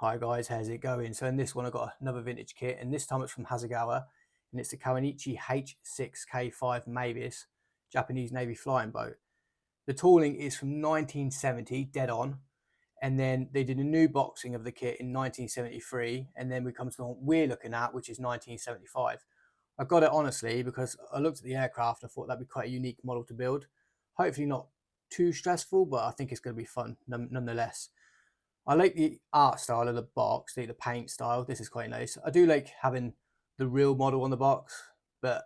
Hi guys, how's it going? So in this one I've got another vintage kit, and this time it's from Hasegawa, and it's the Kawanishi H6K5 Mavis, Japanese Navy flying boat. The tooling is from 1970, dead on, and then they did a new boxing of the kit in 1973, and then we come to the one we're looking at, which is 1975. I got it honestly because I looked at the aircraft and I thought that'd be quite a unique model to build. Hopefully not too stressful, but I think it's going to be fun nonetheless. I like the art style of the box, the paint style. This is quite nice. I do like having the real model on the box, but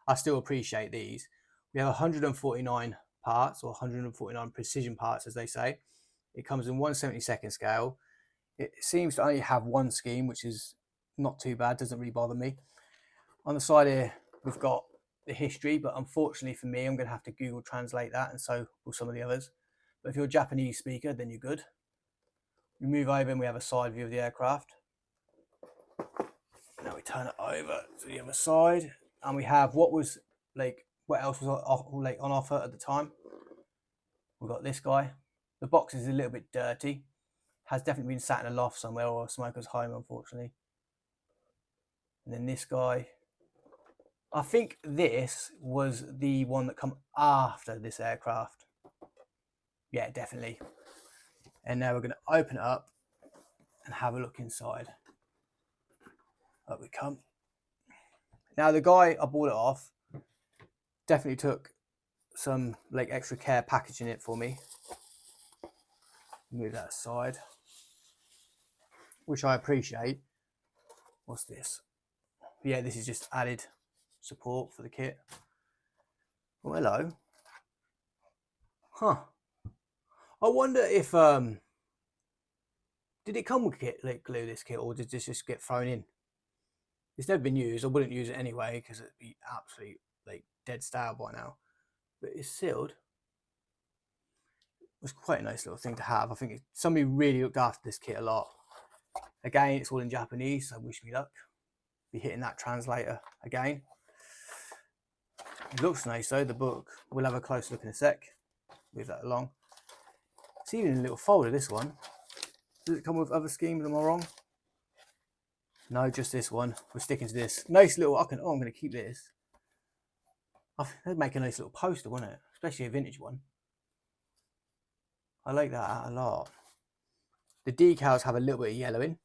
I still appreciate these. We have 149 parts, or 149 precision parts, as they say. It comes in 1/72 scale. It seems to only have one scheme, which is not too bad. Doesn't really bother me. On the side here, we've got the history, but unfortunately for me, I'm going to have to Google translate that, and so will some of the others. But if you're a Japanese speaker, then you're good. We move over and we have a side view of the aircraft. Now we turn it over to the other side, and we have what else was on offer at the time. We've got this guy. The box is a little bit dirty. Has definitely been sat in a loft somewhere or a smoker's home, unfortunately. And then this guy. I think this was the one that come after this aircraft. Yeah, definitely. And now we're going to open it up and have a look inside. Up we come. Now the guy I bought it off definitely took some extra care packaging it for me. Move that aside, which I appreciate. What's this? Yeah, this is just added support for the kit. Oh, hello. Huh. I wonder if did it come with kit glue, this kit, or did this just get thrown in? It's never been used. I wouldn't use it anyway because it'd be absolutely dead stale by now. But it's sealed. It was quite a nice little thing to have. I think somebody really looked after this kit a lot. Again, it's all in Japanese, so wish me luck. Be hitting that translator again. It looks nice though, the book. We'll have a close look in a sec. Move that along. It's even in a little folder, this one. Does it come with other schemes, am I wrong? No, just this one. We're sticking to this. Nice little, I'm going to keep this. That'd make a nice little poster, wouldn't it? Especially a vintage one. I like that a lot. The decals have a little bit of yellowing.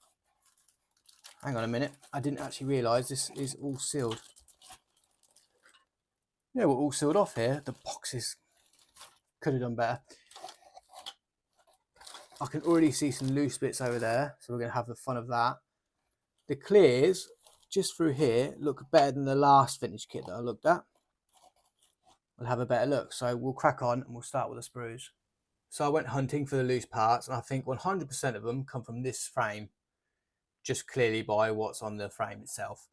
Hang on a minute. I didn't actually realise this is all sealed. Yeah, we're all sealed off here. The boxes could have done better. I can already see some loose bits over there, so we're going to have the fun of that. The clears, just through here, look better than the last vintage kit that I looked at. We'll have a better look. So we'll crack on and we'll start with the sprues. So I went hunting for the loose parts, and I think 100% of them come from this frame, just clearly by what's on the frame itself.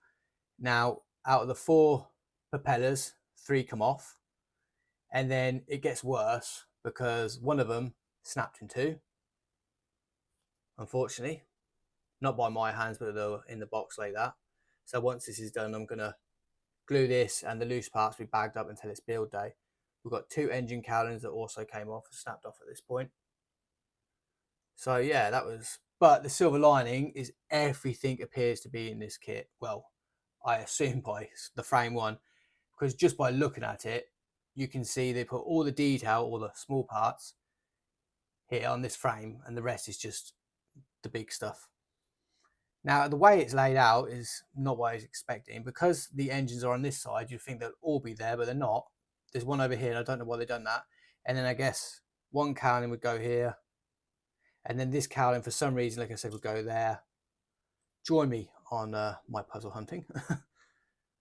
Now, out of the 4 propellers, 3 come off, and then it gets worse because one of them snapped in 2. Unfortunately, not by my hands, but in the box like that. So once this is done, I'm going to glue this, and the loose parts will be bagged up until it's build day. We've got 2 engine cowlings that also came off and snapped off at this point. So yeah, that was, but the silver lining is everything appears to be in this kit. Well, I assume by the frame one, because just by looking at it, you can see they put all the detail, all the small parts here on this frame, and the rest is just the big stuff. Now, the way it's laid out is not what I was expecting. Because the engines are on this side, you'd think they'll all be there, but they're not. There's one over here, and I don't know why they've done that. And then I guess one cowling would go here, and then this cowling, for some reason, like I said, would go there. Join me on my puzzle hunting.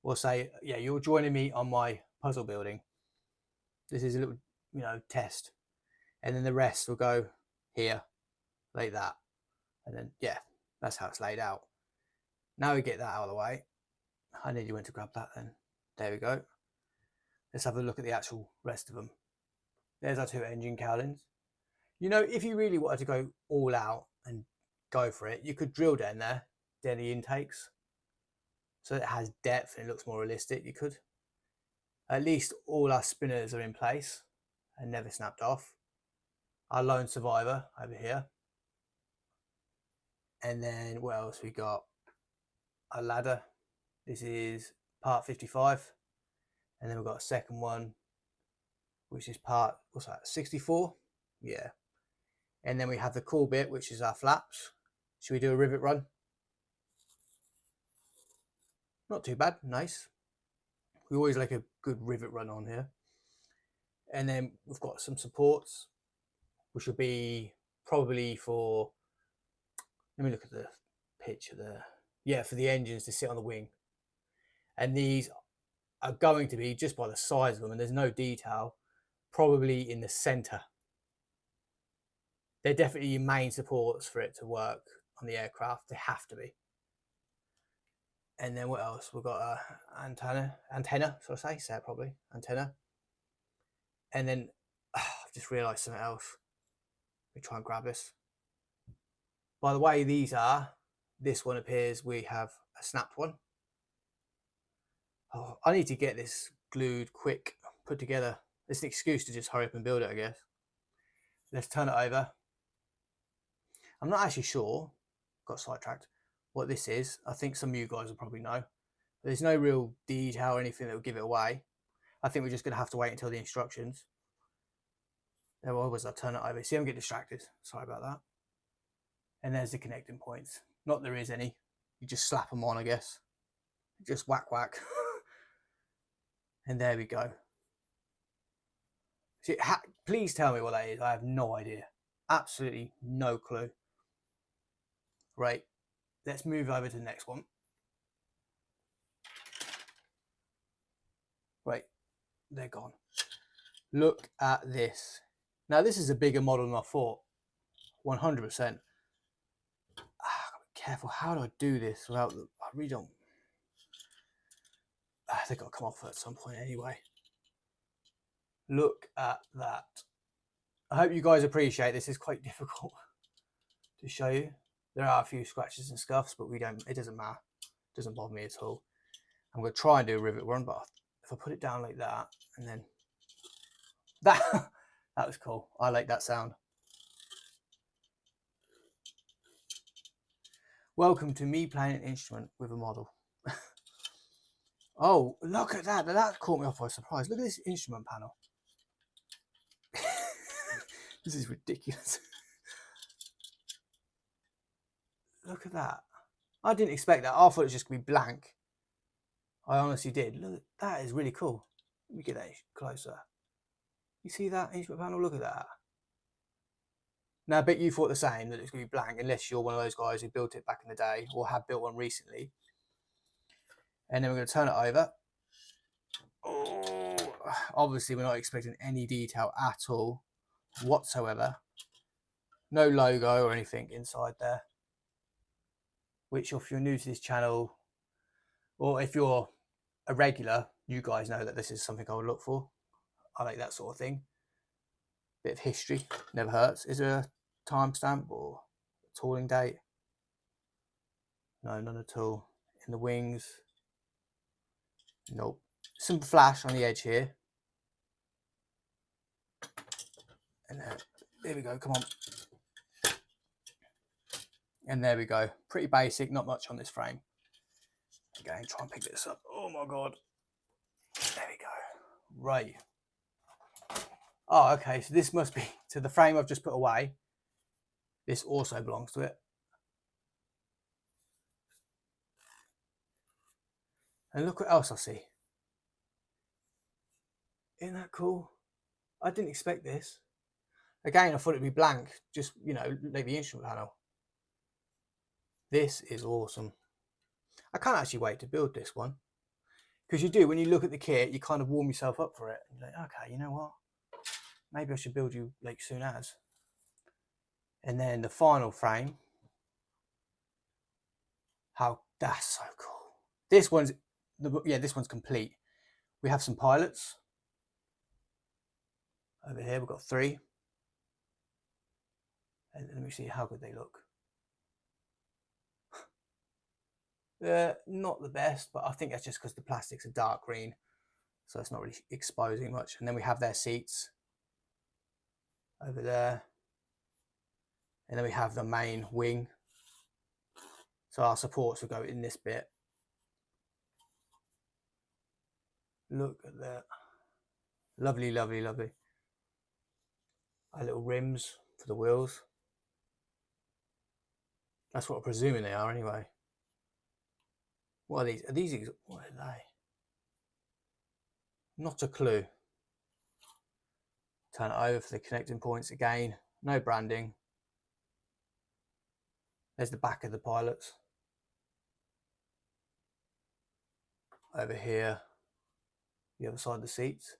Or say, yeah, you're joining me on my puzzle building. This is a little, test. And then the rest will go here, like that. And then, yeah, that's how it's laid out. Now we get that out of the way. I nearly went to grab that then. There we go. Let's have a look at the actual rest of them. There's our 2 engine cowlings. If you really wanted to go all out and go for it, you could drill down there, down the intakes, so it has depth and it looks more realistic. You could. At least all our spinners are in place and never snapped off. Our lone survivor over here. And then what else we got? A ladder. This is part 55. And then we've got a second one, which is part, what's that, 64? Yeah. And then we have the cool bit, which is our flaps. Should we do a rivet run? Not too bad, nice. We always like a good rivet run on here. And then we've got some supports, which will be probably for, let me look at the picture there. Yeah, for the engines to sit on the wing. And these are going to be, just by the size of them, and there's no detail, probably in the center. They're definitely your main supports for it to work on the aircraft. They have to be. And then what else? We've got a antenna, so I say it probably, antenna. And then I've just realised something else. Let me try and grab this. By the way, these are, this one appears we have a snapped one. Oh, I need to get this glued quick, put together. It's an excuse to just hurry up and build it, I guess. Let's turn it over. I'm not actually sure, got sidetracked, what this is. I think some of you guys will probably know. There's no real detail or anything that will give it away. I think we're just going to have to wait until the instructions. There was, I'll turn it over. See, I'm getting distracted. Sorry about that. And there's the connecting points. Not there is any. You just slap them on, I guess. Just whack, whack. And there we go. See, please tell me what that is. I have no idea. Absolutely no clue. Right. Let's move over to the next one. Right. They're gone. Look at this. Now, this is a bigger model than I thought. 100%. Careful. How do I do this without the, I really don't. They've got to come off at some point anyway. Look at that. I hope you guys appreciate this. Is quite difficult to show you. There are a few scratches and scuffs, but we don't, it doesn't matter. It doesn't bother me at all. I'm going to try and do a rivet run, but if I put it down like that, and then that, that was cool. I like that sound. Welcome to me playing an instrument with a model. Oh, look at that. That caught me off by surprise. Look at this instrument panel. This is ridiculous. Look at that. I didn't expect that. I thought it was just going to be blank. I honestly did. Look, that is really cool. Let me get that closer. You see that instrument panel? Look at that. Now, I bet you thought the same, that it's going to be blank, unless you're one of those guys who built it back in the day or have built one recently. And then we're going to turn it over. Oh, obviously, we're not expecting any detail at all whatsoever. No logo or anything inside there. Which, if you're new to this channel, or if you're a regular, you guys know that this is something I would look for. I like that sort of thing. Bit of history, never hurts. Is there a timestamp or a tooling date? No, none at all. In the wings, nope. Some flash on the edge here. And there we go, come on. And there we go. Pretty basic, not much on this frame. Again, try and pick this up. Oh my God. There we go. Right. Oh, okay, so this must be to the frame I've just put away. This also belongs to it. And look what else I see. Isn't that cool? I didn't expect this. Again, I thought it'd be blank, just, you know, like the instrument panel. This is awesome. I can't actually wait to build this one. Because you do, when you look at the kit, you kind of warm yourself up for it. You're like, okay, you know what? Maybe I should build you like soon as. And then the final frame. How, that's so cool. This one's, yeah, this one's complete. We have some pilots. Over here, we've got 3. And let me see how good they look. They're not the best, but I think that's just because the plastics are dark green. So it's not really exposing much. And then we have their seats over there. And then we have the main wing. So our supports will go in this bit. Look at that. Lovely, lovely, lovely. Our little rims for the wheels. That's what I'm presuming they are anyway. What are these? Are these, what are they? Not a clue. Turn it over for the connecting points again. No branding. There's the back of the pilots. Over here, the other side of the seats.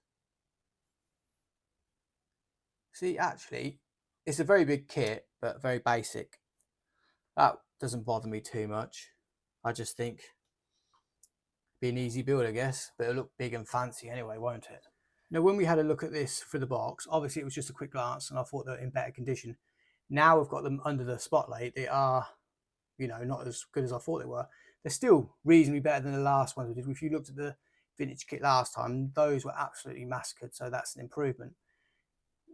See, actually, it's a very big kit, but very basic. That doesn't bother me too much. I just think be an easy build, I guess, but it'll look big and fancy anyway, won't it? Now, when we had a look at this for the box, obviously it was just a quick glance and I thought they were in better condition. Now we've got them under the spotlight. They are, you know, not as good as I thought they were. They're still reasonably better than the last ones we did. If you looked at the vintage kit last time, those were absolutely massacred, so that's an improvement.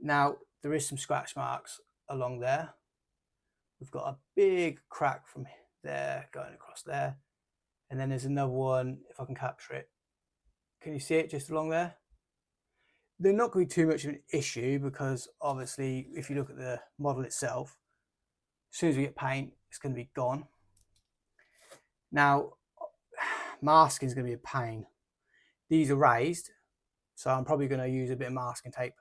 Now, there is some scratch marks along there. We've got a big crack from there going across there. And then there's another one, if I can capture it. Can you see it just along there? They're not going to be too much of an issue because obviously if you look at the model itself, as soon as we get paint, it's going to be gone. Now, masking is going to be a pain. These are raised, so I'm probably going to use a bit of masking tape,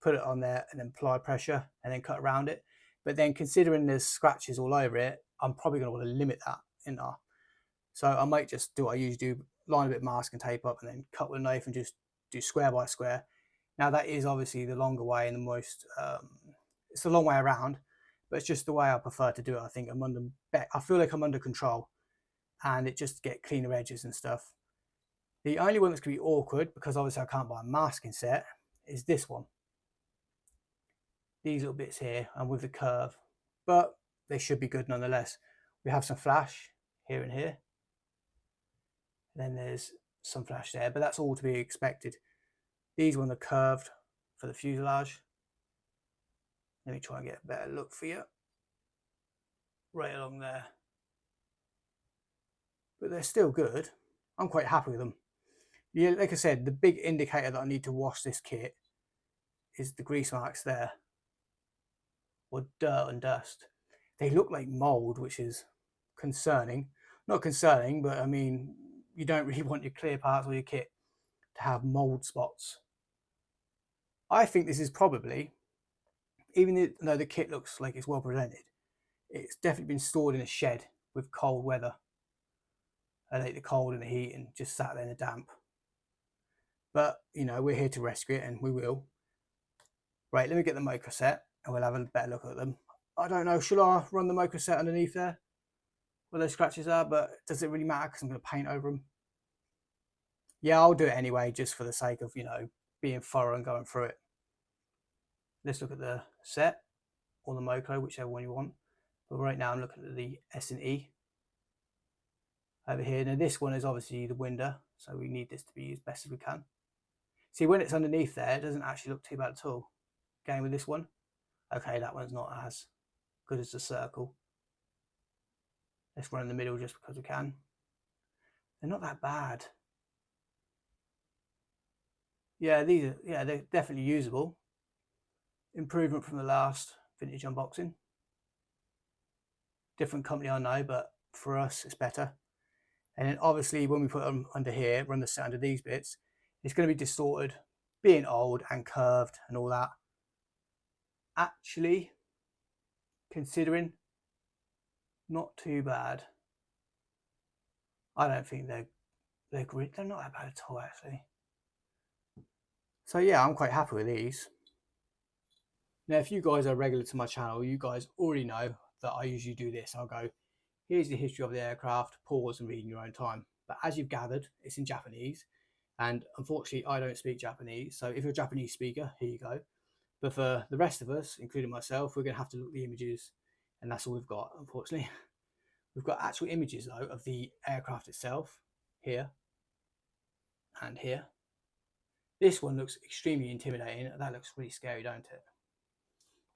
put it on there and then apply pressure and then cut around it. But then considering there's scratches all over it, I'm probably going to want to limit that in there. So I might just do what I usually do, line a bit of masking tape up and then cut with a knife and just do square by square. Now that is obviously the longer way and the most, it's a long way around, but it's just the way I prefer to do it. I think I feel like I'm under control and it just get cleaner edges and stuff. The only one that's going to be awkward, because obviously I can't buy a masking set, is this one. These little bits here and with the curve, but they should be good nonetheless. We have some flash here and here. Then there's some flash there, but that's all to be expected. These ones are curved for the fuselage. Let me try and get a better look for you. Right along there. But they're still good. I'm quite happy with them. Yeah, like I said, the big indicator that I need to wash this kit is the grease marks there, or dirt and dust. They look like mold, which is concerning. Not concerning, but I mean, you don't really want your clear parts or your kit to have mold spots. I think this is probably, even though the kit looks like it's well presented, it's definitely been stored in a shed with cold weather. I like the cold and the heat and just sat there in the damp. But, you know, we're here to rescue it and we will. Right, let me get the micro set and we'll have a better look at them. I don't know, should I run the micro set underneath there where those scratches are, but does it really matter because I'm going to paint over them? Yeah, I'll do it anyway, just for the sake of, you know, being thorough and going through it. Let's look at the set or the Moco, whichever one you want. But right now I'm looking at the S&E over here. Now this one is obviously the window, so we need this to be as best as we can. See, when it's underneath there, it doesn't actually look too bad at all. Again with this one, okay, that one's not as good as the circle. Let's run in the middle just because we can. They're not that bad. Yeah, they're definitely usable. Improvement from the last vintage unboxing. Different company I know, but for us it's better. And then obviously when we put them under here, run the set under these bits, it's going to be distorted, being old and curved and all that. Actually, considering, not too bad. I don't think they're great. They're not that bad at all, actually. So yeah, I'm quite happy with these. Now, if you guys are regular to my channel, you guys already know that I usually do this. I'll go, here's the history of the aircraft, pause and read in your own time. But as you've gathered, it's in Japanese. And unfortunately, I don't speak Japanese. So if you're a Japanese speaker, here you go. But for the rest of us, including myself, we're going to have to look at the images. And that's all we've got, unfortunately. We've got actual images, though, of the aircraft itself, here and here. This one looks extremely intimidating. That looks really scary, don't it?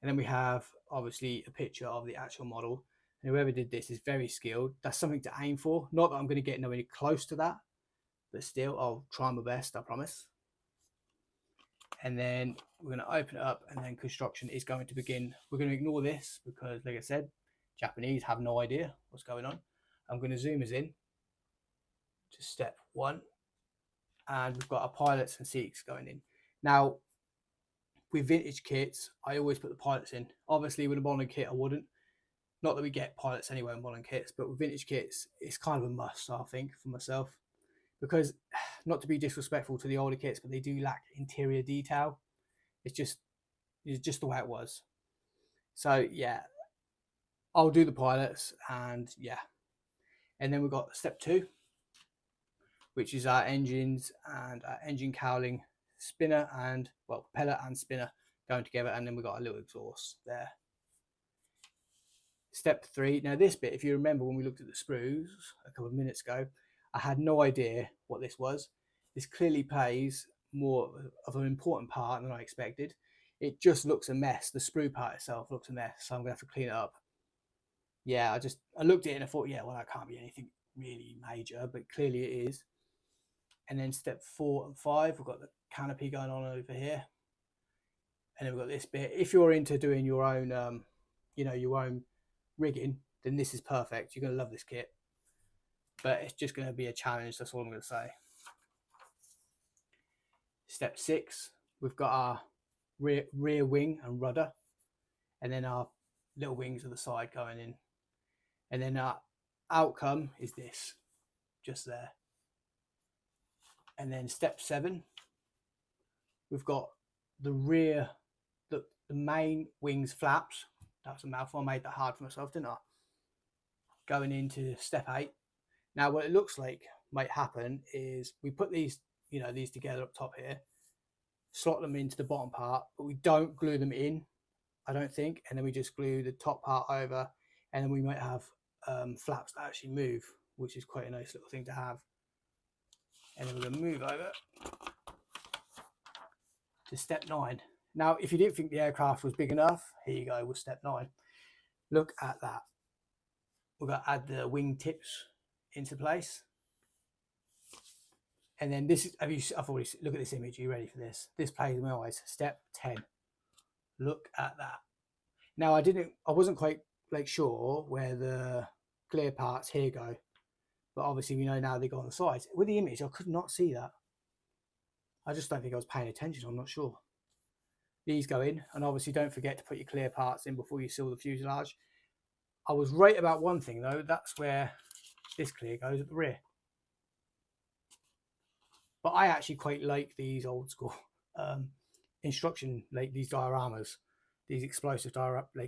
And then we have, obviously, a picture of the actual model. And whoever did this is very skilled. That's something to aim for. Not that I'm going to get nowhere close to that, but still, I'll try my best, I promise. And then we're going to open it up, and then construction is going to begin. We're going to ignore this because, like I said, Japanese have no idea what's going on. I'm going to zoom us in to step 1, and we've got our pilots and seats going in. Now, with vintage kits, I always put the pilots in. Obviously, with a modern kit, I wouldn't. Not that we get pilots anyway in modern kits, but with vintage kits, it's kind of a must, I think, for myself. Because, not to be disrespectful to the older kits, but they do lack interior detail. It's just the way it was. So, yeah, I'll do the pilots, and yeah. And then we've got step 2, which is our engines and our engine cowling, spinner and, well, propeller and spinner going together. And then we've got a little exhaust there. Step 3. Now this bit, if you remember when we looked at the sprues a couple of minutes ago, I had no idea what this was. This clearly plays more of an important part than I expected. It just looks a mess. The sprue part itself looks a mess, so I'm going to have to clean it up. Yeah, I looked at it and I thought, yeah, well, that can't be anything really major, but clearly it is. And then step 4 and 5, we've got the canopy going on over here. And then we've got this bit. If you're into doing your own, your own rigging, then this is perfect. You're going to love this kit. But it's just going to be a challenge, that's all I'm going to say. Step 6, we've got our rear wing and rudder. And then our little wings at the side going in. And then our outcome is this, just there. And then step 7, we've got the rear, the main wings flaps. That was a mouthful. I made that hard for myself, didn't I? Going into step 8. Now, what it looks like might happen is we put these, these together up top here, slot them into the bottom part, but we don't glue them in, I don't think. And then we just glue the top part over, and then we might have flaps that actually move, which is quite a nice little thing to have. And then we're going to move over to step 9. Now, if you didn't think the aircraft was big enough, here you go with step 9. Look at that. We've got to add the wing tips into place. And then this is, I've already, look at this image. Are you ready for this? This plays with my eyes. Step 10. Look at that. Now, I wasn't quite sure where the clear parts here go. But obviously we know now they go on the sides. With the image, I could not see that. I just don't think I was paying attention. I'm not sure. These go in, and obviously don't forget to put your clear parts in before you seal the fuselage. I was right about one thing though. That's where this clear goes at the rear. But I actually quite like these old school instruction, these dioramas, these explosive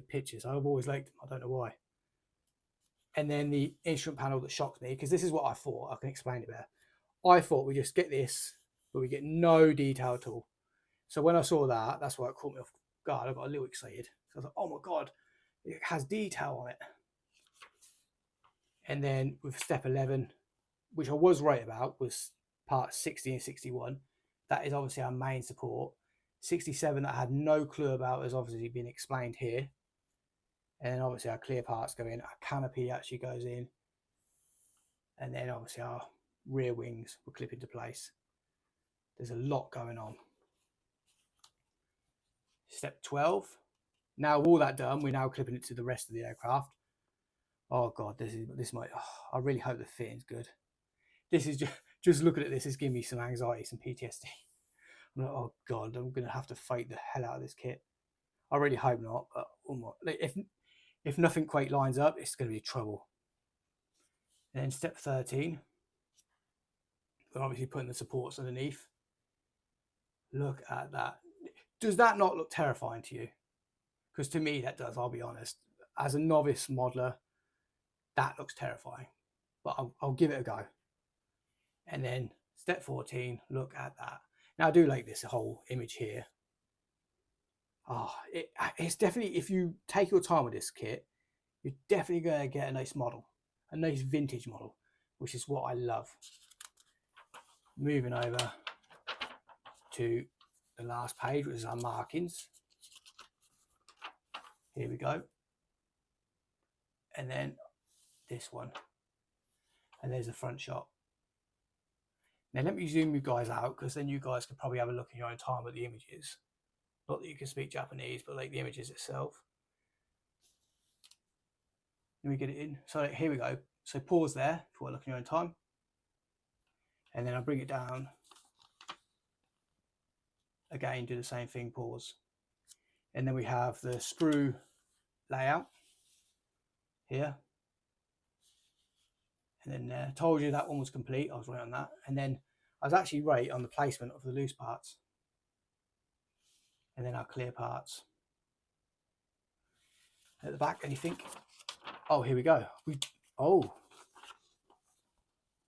pictures. I've always liked them. I don't know why. And then the instrument panel that shocked me, because this is what I thought. I can explain it better. I thought we just get this, but we get no detail at all. So when I saw that, that's why it caught me off guard. I got a little excited. So I was like, oh my God, it has detail on it. And then with step 11, which I was right about, was parts 60 and 61. That is obviously our main support. 67 that I had no clue about has obviously been explained here. And then obviously our clear parts go in, our canopy actually goes in. And then obviously our rear wings will clip into place. There's a lot going on. Step 12. Now all that done, we're now clipping it to the rest of the aircraft. Oh God, this might, I really hope the fitting's good. This is just looking at this is giving me some anxiety, some PTSD. I'm like, oh God, I'm going to have to fight the hell out of this kit. I really hope not, but if nothing quite lines up, it's going to be trouble. And then step 13, we're obviously putting the supports underneath. Look at that. Does that not look terrifying to you? Because to me, that does, I'll be honest. As a novice modeler, that looks terrifying. But I'll give it a go. And then step 14, look at that. Now, I do like this whole image here. It's definitely, if you take your time with this kit, you're definitely going to get a nice model, a nice vintage model, which is what I love. Moving over to the last page, which is our markings. Here we go. and then this one, and there's the front shot. Now let me zoom you guys out, because then you guys can probably have a look in your own time at the images. Not that you can speak Japanese, but like the images itself. Let me get it in. So here we go. So pause there if you want to look in your own time. And then I'll bring it down. Again, do the same thing, pause. And then we have the sprue layout here. And then told you that one was complete. I was right on that. And then I was actually right on the placement of the loose parts. And then our clear parts. At the back, anything? Oh, here we go. Oh,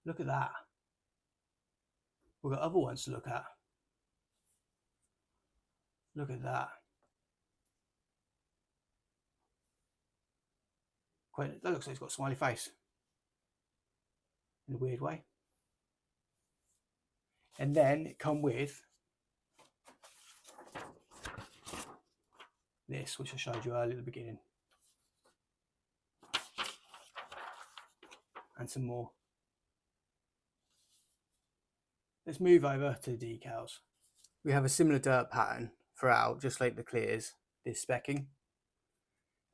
look at that. We've got other ones to look at. Look at that. That looks like it's got a smiley face in a weird way. And then it come with this, which I showed you earlier at the beginning, and some more. Let's move over to the decals. We have a similar dirt pattern throughout, just like the clears, this specking.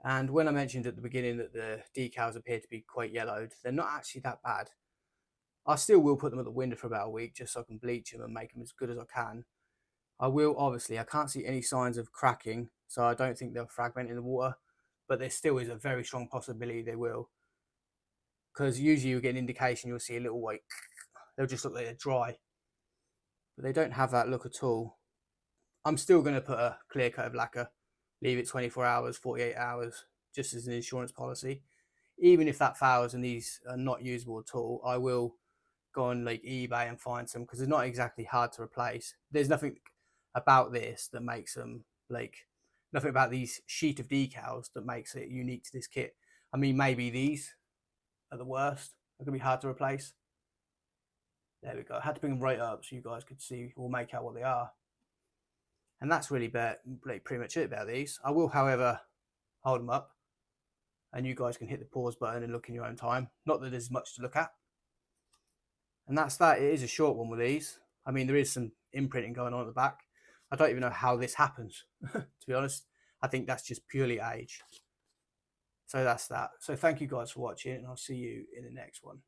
And when I mentioned at the beginning that the decals appear to be quite yellowed, they're not actually that bad. I still will put them at the window for about a week just so I can bleach them and make them as good as I can. I will, obviously, I can't see any signs of cracking, so I don't think they'll fragment in the water, but there still is a very strong possibility they will. Because usually you get an indication, you'll see a little white, they'll just look like they're dry. But they don't have that look at all. I'm still going to put a clear coat of lacquer, leave it 24 hours, 48 hours, just as an insurance policy. Even if that fails and these are not usable at all, I will go on like eBay and find some, because they're not exactly hard to replace. There's nothing about this that makes them, like, nothing about these sheet of decals that makes it unique to this kit. I mean, maybe these are the worst. They're going to be hard to replace. There we go. I had to bring them right up so you guys could see or make out what they are. And that's really pretty much it about these. I will, however, hold them up and you guys can hit the pause button and look in your own time. Not that there's much to look at. And that's that. It is a short one with these. I mean, there is some imprinting going on at the back. I don't even know how this happens, to be honest. I think that's just purely age. So that's that. So thank you guys for watching, and I'll see you in the next one.